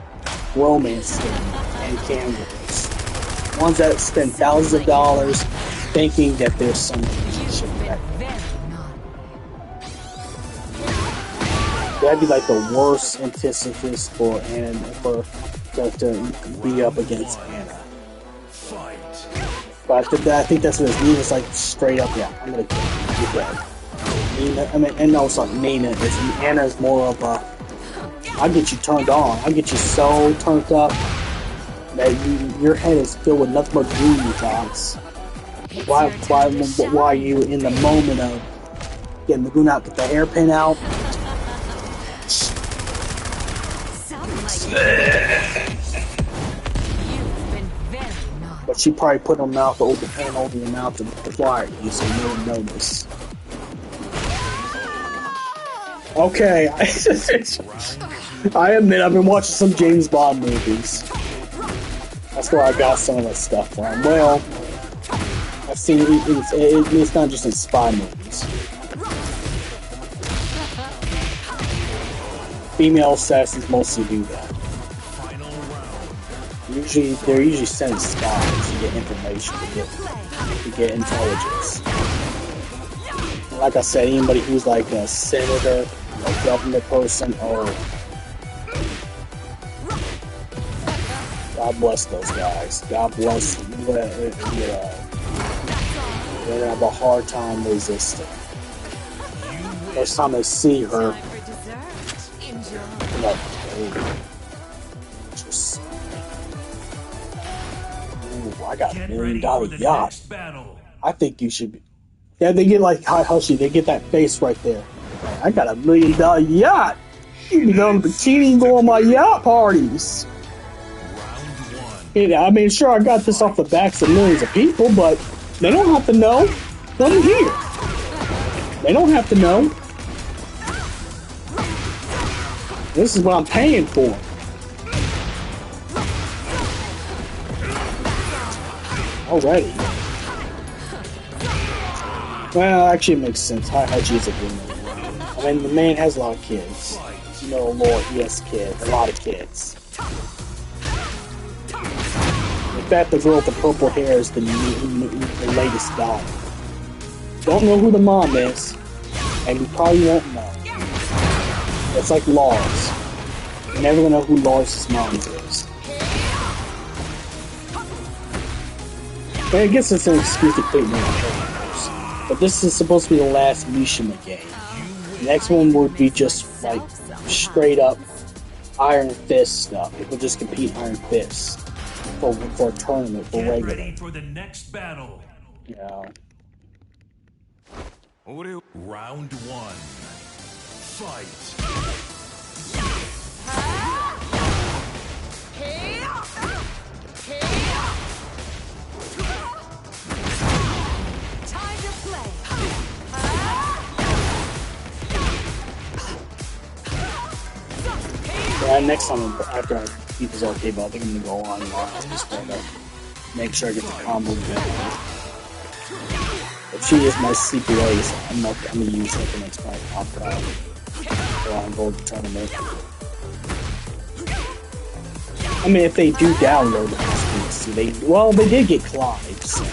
romance and candles. Ones that spend thousands of dollars thinking that there's some relationship there. That'd be like the worst antithesis for Anna, to be up against Anna. But I think that's what it's Nina's like, straight up, yeah, I'm gonna get you dead. Nina. Anna's more of a, I'll get you turned on. I'll get you so turned up that your head is filled with nothing but goo thoughts. Why are you in the moment of getting the goon out, get the hairpin out? But she probably put her mouth over your mouth to fly you, so no one noticed. Okay, I admit I've been watching some James Bond movies. That's where I got some of that stuff from. Well, I've seen it's not just in spy movies. Female assassins mostly do that. They're usually sent spies to get information, to get intelligence. And like I said, anybody who's like a senator, a government person, or God bless those guys. God bless them. They're gonna have a hard time resisting. First time they see her, just. I got $1 million yacht. I think you should be. Yeah, they get like Hushy. They get that face right there. I got $1 million yacht. You can go to bikini and go on my yacht parties. I mean, sure, I got this off the backs of millions of people, but they don't have to know. Let them hear. They don't have to know. This is what I'm paying for. already. Well, actually, it makes sense. Hachi's a gamer. I mean, the man has a lot of kids. You know, Lord, he has kids. A lot of kids. In fact, the girl with the purple hair is the latest daughter. Don't know who the mom is, and you probably won't know. It's like Lars. You're never gonna know who Lars' mom is. But I guess it's an excuse to quit more characters. But this is supposed to be the last Mishima game. The next one would be just like straight up Iron Fist stuff. People just compete Iron Fist for a tournament for regular. Get ready for the next battle. Yeah. Round 1. Fight. Time to play. Yeah, next time after I beat this arcade ball, I think I'm gonna go on and just try to make sure I get the combo going. But she is my CPA, so I'm gonna use her for next time. I'll go to the tournament. I mean, if they do download it, they did get Clive, so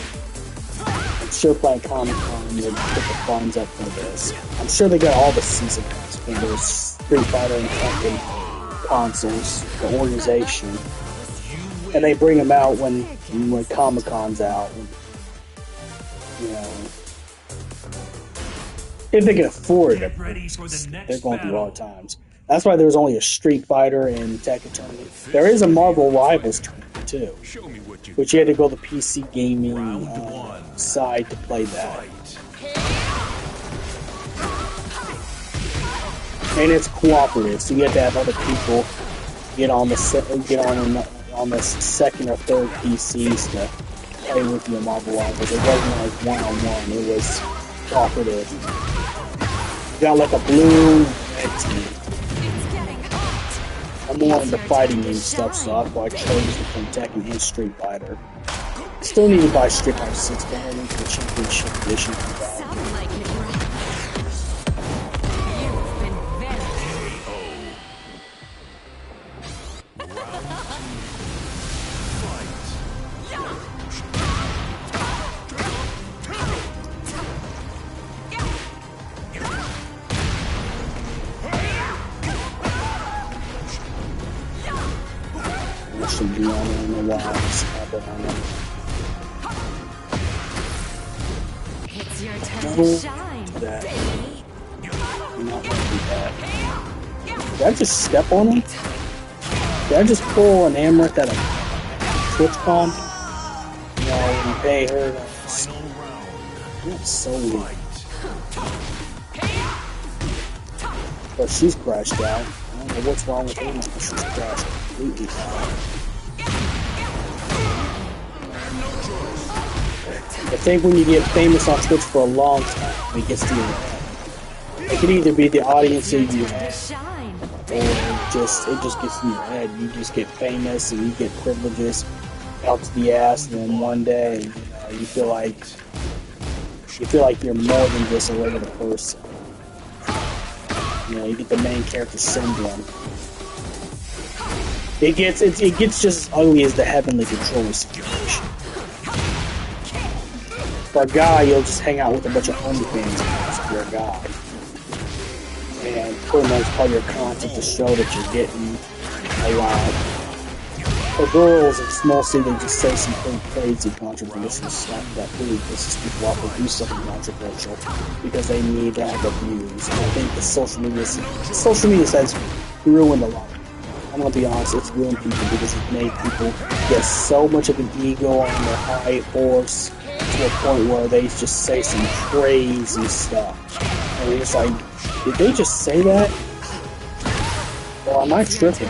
I'm sure playing Comic-Con would put the funds up for this. I'm sure they got all the season pass for those Street Fighter and Tekken consoles, the organization, and they bring them out when Comic-Con's out. You know, if they can afford it, they're going through hard times. That's why there's only a Street Fighter and Tekken tournament. There is a Marvel Rivals tournament too, which you had to go to the PC gaming side to play that. And it's cooperative, so you have to have other people get on the second or third PCs to play with you in Marvel Rivals. It wasn't like one-on-one; it was cooperative. You got like a blue, red team. I'm more into fighting game stuff, so that's why I chose to play Tekken and Street Fighter. Still need to buy Street Fighter 6, but I think the Championship Edition for that. Sound like it, bro. You've been Should be on there in a while. It's your turn No, to shine, that. baby. I'm not gonna do that. Did I just step on him? Did I just pull an Amaranth at a TwitchCon? No, you pay her. That's so weird. But she's crashed out. I don't know what's wrong with her. She's crashed completely out. I think when you get famous on Twitch for a long time, it gets to your head. It could either be the audience that you have, Shine. or it just gets in your head. You just get famous and you get privileges out to the ass, and then one day, you feel like you're more than just a regular person. You get the main character syndrome. It gets just as ugly as the Heavenly Controller situation. For a guy, you'll just hang out with a bunch of OnlyFans guys if you're a guy. And pretty much all your content to show that you're getting a lot. For girls, it's mostly they just say some pretty crazy controversial stuff that really pisses people off or do something controversial because they need to have the views. And I think the social media has ruined a lot. I'm gonna be honest, it's ruined people because it made people get so much of an ego on their high horse to a point where they just say some crazy stuff. And it's like, did they just say that? Or am I tripping?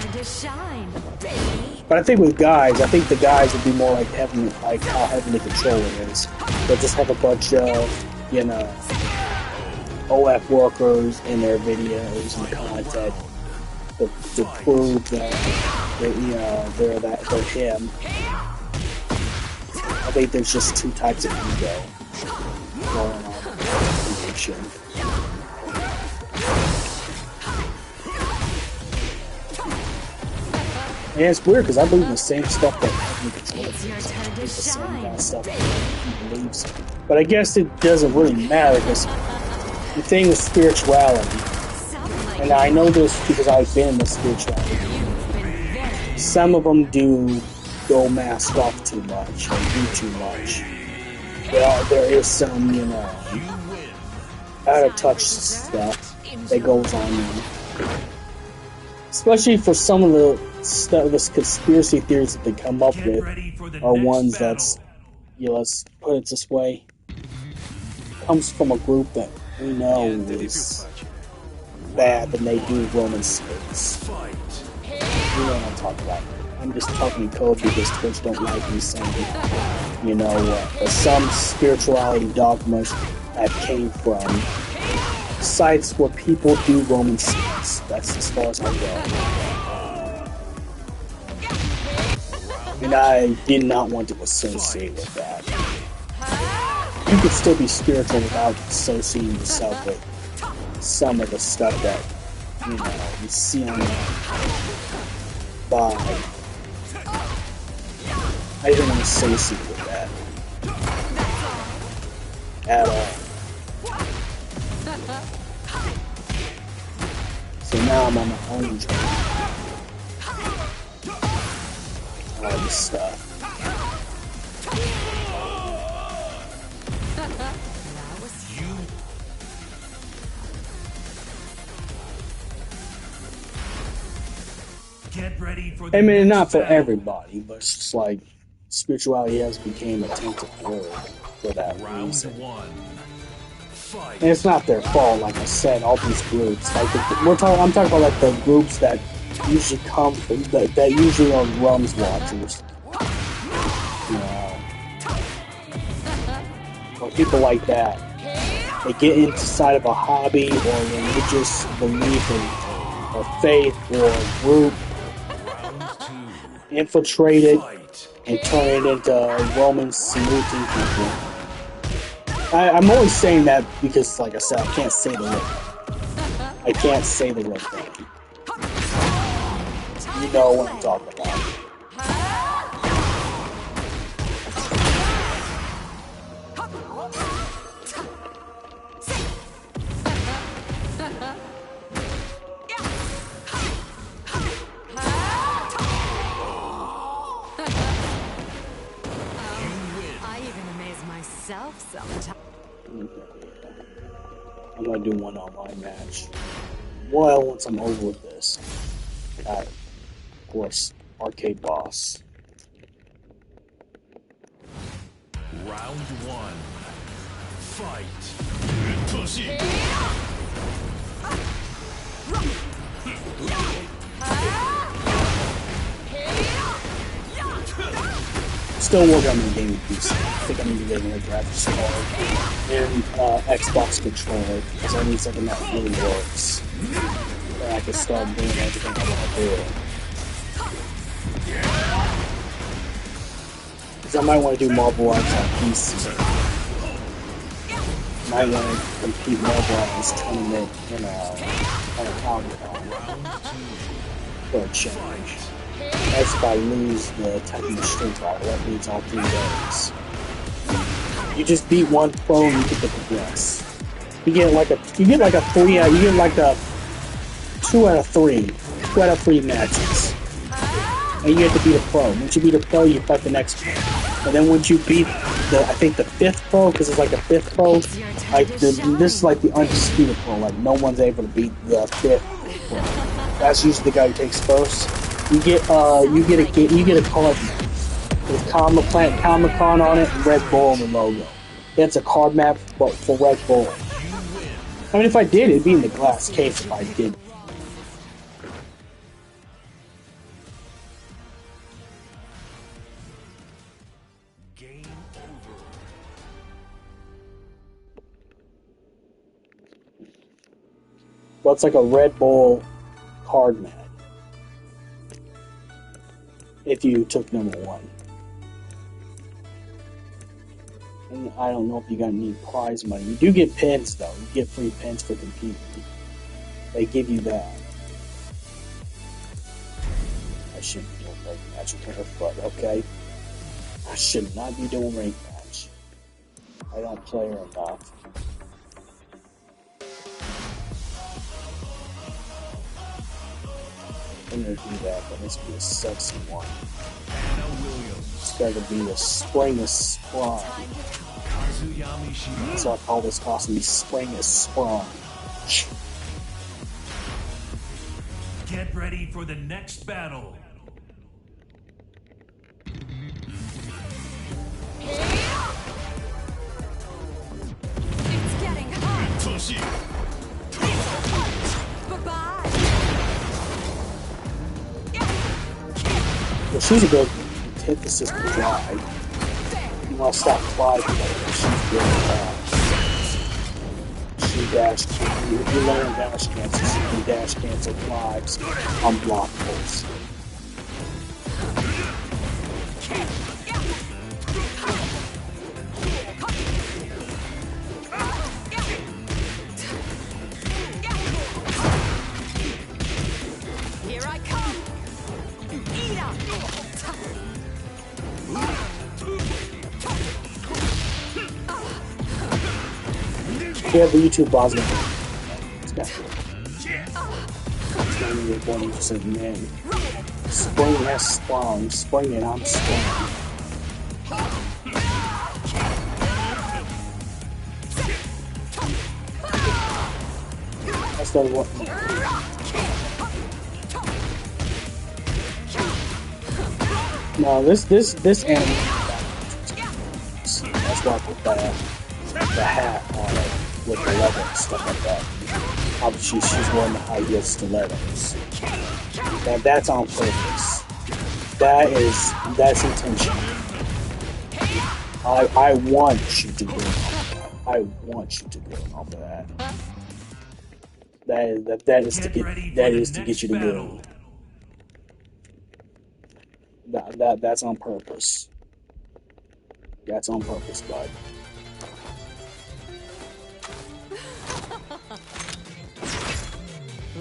But I think with guys, the guys would be more like how Heavenly Controller is. They'll just have a bunch of, OF workers in their videos and content to prove that they're him. I I think there's just two types of ego going on in creation. And it's weird because I believe in the same stuff that Heavenly Control believes. I believe the same kind of stuff that he believes. But I guess it doesn't really matter because the thing with spirituality, and I know this because I've been in the spirituality, some of them do go mask off too much or do too much. There is some, you know, out of touch stuff that goes on there. Especially for some of the conspiracy theories that they come up with are ones that's, you know, let's put it this way, comes from a group that we know is bad and they do Roman spirits. You know what I'm talking about. I'm just talking code because Twitch don't like me saying, you know, some spirituality dogmas that came from sites where people do Roman spirits. That's as far as I go. And I did not want to associate with that. You could still be spiritual without associating yourself with some of the stuff that, you know, you see on by. I didn't want to associate with that at all. So now I'm on my own journey. All this stuff. Get ready for the I mean, next not for battle. everybody, but it's just like spirituality has become a tainted word for that Round reason. one. Fight. And it's not their fault, like I said. All these groups, like I'm talking about, like the groups that usually come from, that usually are Rums watchers, you know, or people like that. They get inside of a hobby or religious belief or faith or group, infiltrate it, and turn it into Roman saluting people. I'm only saying that because, like I said, I can't say the word. I can't say the word thing. You know what I'm talking about. Sometimes. I'm gonna do one online match. Well, once I'm over with this. Of course, arcade boss. Round one. Fight. Still working on the gaming PC. I think I need to get a graphics card and Xbox controller because I need something that really works. That I can start doing everything I want to do. Because I might want to do Marvel Arts on PC. Might want to compete Marvel Arts tournament, you know, on a Comic-Con for a change. That's if I lose the TEKKEN8 Street Fighter. That means all 3 days. You just beat one pro and you get to progress. You get like a 3 out. You get like a 2 out of 3. 2 out of 3 matches. And you get to beat a pro. Once you beat a pro, you fight the next pro. And then once you beat I think the 5th pro, because it's like a 5th pro, like this is like the undisputed pro. Like no one's able to beat the 5th pro. That's usually the guy who takes first. You get a card with Comic-Con on it and Red Bull on the logo. That's a card map for Red Bull. I mean, if I did, it'd be in the glass case if I did. Game over. Well, it's like a Red Bull card map. If you took number 1. And I don't know if you're gonna need prize money. You do get pins though. You get free pins for competing. They give you that. I shouldn't be doing rank match with her, but okay. I should not be doing rank match. I don't play her enough. I'm gonna do that, but it's gonna be a sexy one. It's gotta be the Spring is Sprung. So I call this costume the Spring is Sprung. Get ready for the next battle. It's getting hot. Bye-bye. Well, she's a good antithesis to Clyde. You want to stop Clyde from that, she's really fast. She dash, if you learn dash cancel, she can dash cancel Clyde's unblockables. Here I come. Eat up. We have the YouTube Bosnia. It's got it's only 1% man. Spring has sprung. Spring and I'm sprung. That's the one. No, this anime. That's why I put the hat on it with the leather and stuff like that. Obviously, she's wearing the high heel stilettos. That's on purpose. That's intentional. I want you to go off that. I want you to go off of that. That is to get you to go. That's on purpose. That's on purpose, bud.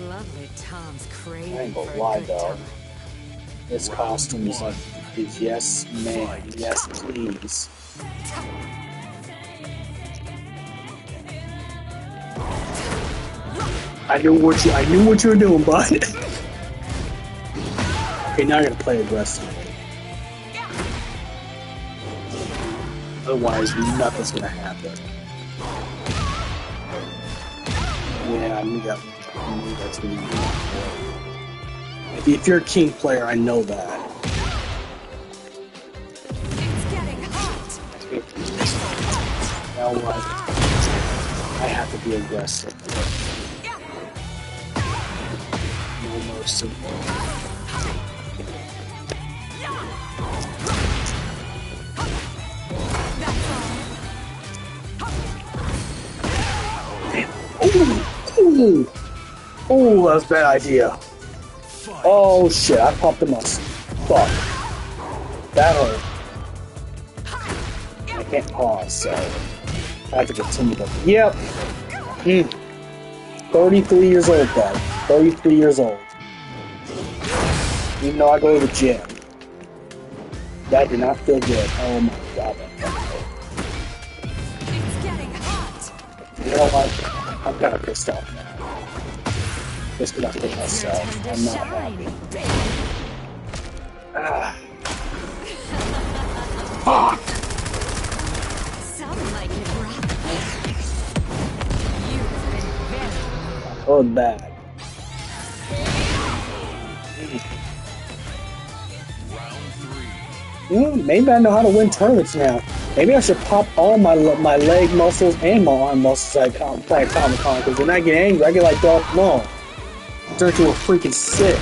Lovely Tom's craving. I ain't gonna lie though. This costume is yes, ma'am, yes, please. I knew what you were doing, bud. Okay, now I gotta play aggressively. Otherwise, nothing's gonna happen. Yeah, I knew that's what you were doing. If you're a king player, I know that. It's getting hot. Now what? I have to be aggressive. No mercy. Ooh. Oh, that was a bad idea. Oh shit, I popped the muscle. Fuck. That hurt. I can't pause, so I have to continue to. Yep. 33 years old, bud. 33 years old. Even though I go to the gym. That did not feel good. Oh my god, that felt good. It's getting hot. You know what? I'm kind of pissed off now. Just because I hate myself. I'm not happy. Fuck! Sound like it, Rock. You've been very Oh, bad. Maybe I know how to win tournaments now. Maybe I should pop all my leg muscles and my arm muscles like play at Comic Con, because when I get angry, I get like Darth Maul. Turn into a freaking sick.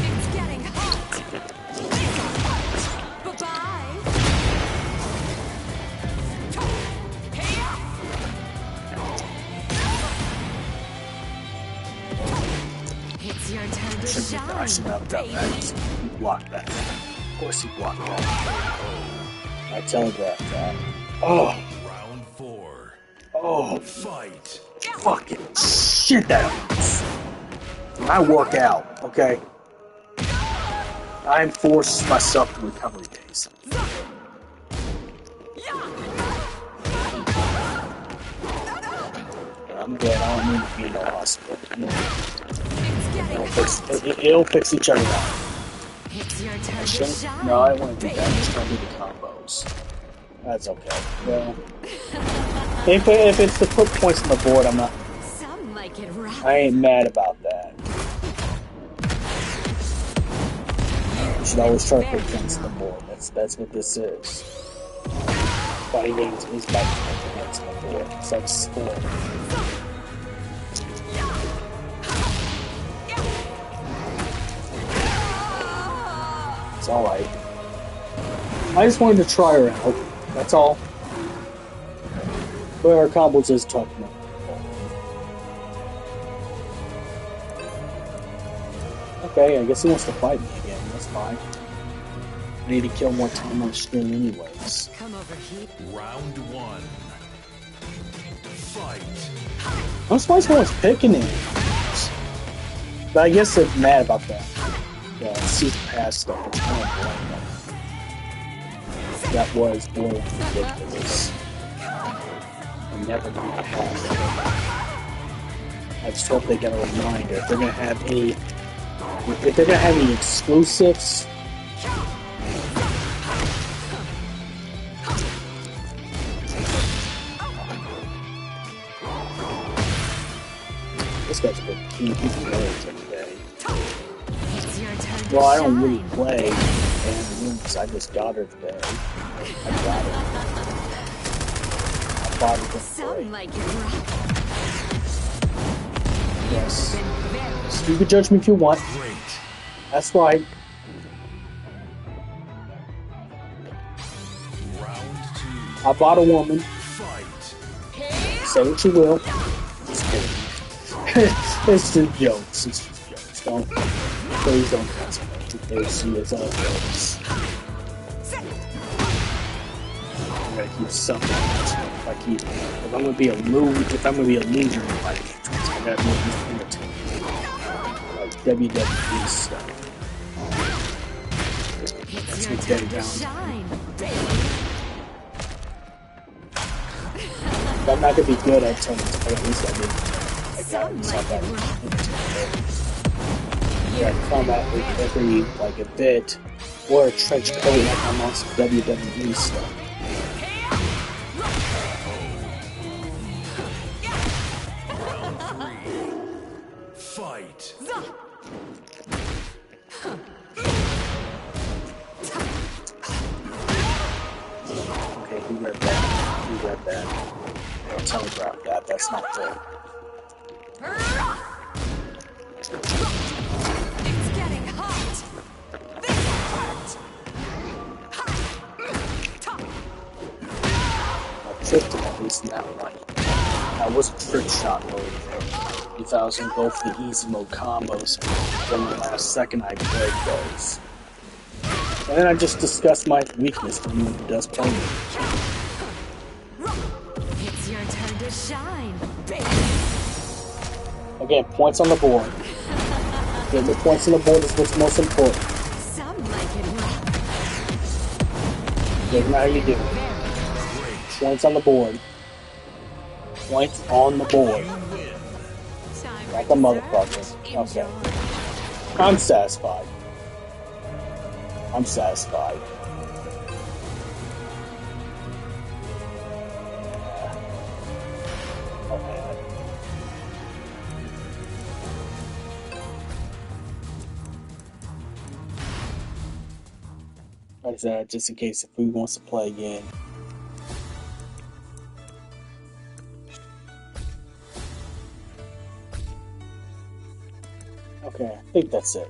It's getting hot. Bye-bye. It's It's your turn to I shine, shouldn't have done that. He blocked that. Of course he blocked that. I telegraphed that. Oh. Round 4. Oh. Fight. Fucking shit that hurts. When I work out, okay? I enforce myself to recovery days. I'm good. I don't need to be in the hospital. It'll fix each other out. It's your turn to shine. No, I don't want to do that. I'm just trying to do the combos. That's okay. Well, if it's to put points on the board, I'm not. Some like it rough. I ain't mad about that. You should always try to put points on the board. That's what this is. Fighting games is about putting points on the board. It's like sport. It's alright. I just wanted to try her out. That's all. But our combos is tough now. Okay, I guess he wants to fight me again. That's fine. I need to kill more time on stream anyways. Come over here. Round 1. Fight. I'm surprised no one's picking it. But I guess they're mad about that. Yeah, season pass stuff. It's kind of boring. That was boring and ridiculous. I never knew to have. I just hope they get a reminder. If they're gonna have any exclusives. This guy's a bit key. He's playing today. It's your turn to Well, I don't really shine. play and I just got her today. I got her. I bought her to Some play. like it rough. Yes. So you can judge me if you want. Great. That's right. Round 2. I bought a woman. Fight. Say what you will. Just kidding. It's just jokes. It's just jokes. Please don't cancel me. It's all jokes. I'm gonna keep something. If I'm gonna be a loser in fighting games, I gotta be entertaining. Like WWE stuff. That's It's your what turn Debbie to Downs. shine. If I'm not gonna be good at tournaments, but at least I got Some myself like that it rough. entertainment. Yeah, combat every like a bit, or a trench coat like I'm on some WWE stuff. Round 3. Fight. Okay, who read that? Who read that? I'll telegraph that. That's not fair. It's getting hot. This hurts. I tricked him at least in that one. That was a trick shot mode. If I was gonna go for the easy mode combos, then the last second I played those. And then I just discussed my weakness for anyone who does play me. It's your turn to shine. Again, points on the board. Getting the points on the board is what's most important. Some like it rough. Doesn't matter how you do it. Points on the board. Points on the board. Like a motherfucker. Okay. I'm satisfied. I'm satisfied. Okay. Like I said, just in case if we wants to play again. Okay, I think that's it.